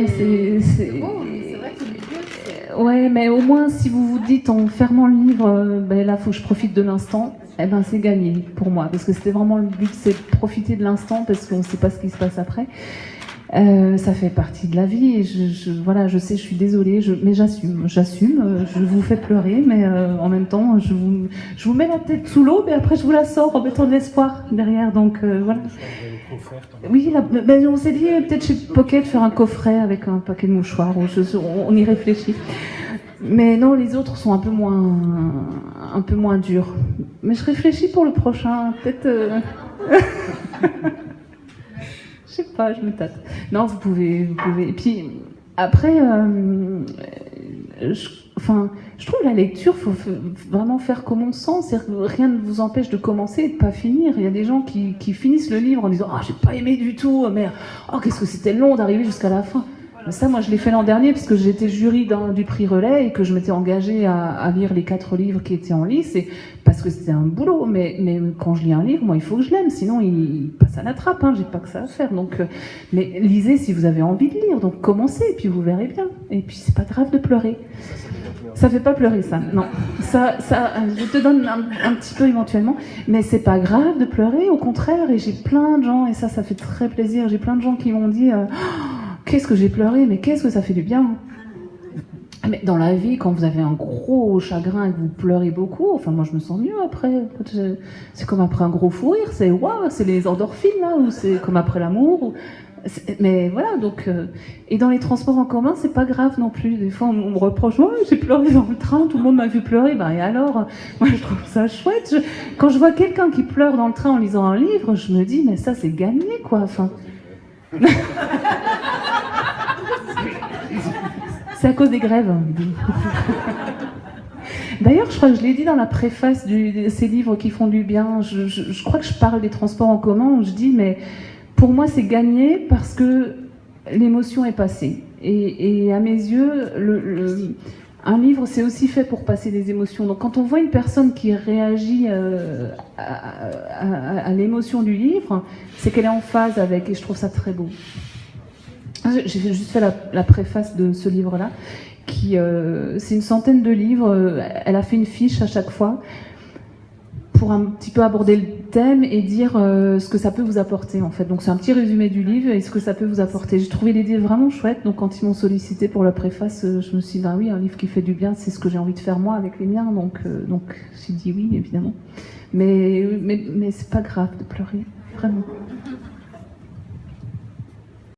C'est beau, c'est vrai que les lieux, ouais, mais au moins si vous vous dites en fermant le livre, ben là faut que je profite de l'instant, eh ben c'est gagné pour moi, parce que c'était vraiment le but, c'est de profiter de l'instant, parce qu'on ne sait pas ce qui se passe après. Ça fait partie de la vie, et voilà, je sais, je suis désolée, mais j'assume, je vous fais pleurer, mais en même temps, je vous mets la tête sous l'eau, mais après je vous la sors en mettant de l'espoir derrière, donc voilà. Oui, on s'est dit peut-être chez Pocket faire un coffret avec un paquet de mouchoirs, on y réfléchit. Mais non, les autres sont un peu moins durs. Mais je réfléchis pour le prochain, peut-être... Je sais pas, je me tâte. Non, vous pouvez. Et puis, après, je trouve la lecture, il faut vraiment faire comme on sent. C'est-à-dire que rien ne vous empêche de commencer et de pas finir. Il y a des gens qui finissent le livre en disant « Ah, j'ai pas aimé du tout, mais oh, qu'est-ce que c'était long d'arriver jusqu'à la fin !» Mais ça, moi, je l'ai fait l'an dernier parce que j'étais jury du prix Relais et que je m'étais engagée à lire les 4 livres qui étaient en lice, et parce que c'était un boulot. Mais quand je lis un livre, moi, il faut que je l'aime, sinon il passe à la trappe. J'ai pas que ça à faire. Donc, mais lisez si vous avez envie de lire. Donc commencez et puis vous verrez bien. Et puis c'est pas grave de pleurer. Ça fait pas pleurer, ça. Non. Ça, je te donne un petit peu éventuellement, mais c'est pas grave de pleurer. Au contraire. Et j'ai plein de gens, et ça fait très plaisir. J'ai plein de gens qui m'ont dit. Qu'est-ce que j'ai pleuré, mais qu'est-ce que ça fait du bien. Mais dans la vie, quand vous avez un gros chagrin et que vous pleurez beaucoup, enfin moi je me sens mieux après. C'est comme après un gros fou rire, c'est waouh, c'est les endorphines là, ou c'est comme après l'amour. Mais voilà, donc... et dans les transports en commun, c'est pas grave non plus. Des fois, on me reproche, ouais, j'ai pleuré dans le train, tout le monde m'a vu pleurer. Ben, et alors, moi, je trouve ça chouette. Quand je vois quelqu'un qui pleure dans le train en lisant un livre, je me dis, mais ça, c'est gagné, quoi. Enfin... C'est à cause des grèves. D'ailleurs, je crois que je l'ai dit dans la préface de ces livres qui font du bien. Je crois que je parle des transports en commun, où je dis, mais pour moi, c'est gagné parce que l'émotion est passée. Et à mes yeux, un livre, c'est aussi fait pour passer des émotions. Donc quand on voit une personne qui réagit à l'émotion du livre, c'est qu'elle est en phase avec, et je trouve ça très beau. J'ai juste fait la préface de ce livre-là, c'est une centaine de livres. Elle a fait une fiche à chaque fois pour un petit peu aborder le thème et dire ce que ça peut vous apporter, en fait. Donc c'est un petit résumé du livre et ce que ça peut vous apporter. J'ai trouvé l'idée vraiment chouette, donc quand ils m'ont sollicité pour la préface, je me suis dit, oui, un livre qui fait du bien, c'est ce que j'ai envie de faire moi avec les miens, donc j'ai dit oui, évidemment. Mais c'est pas grave de pleurer, vraiment.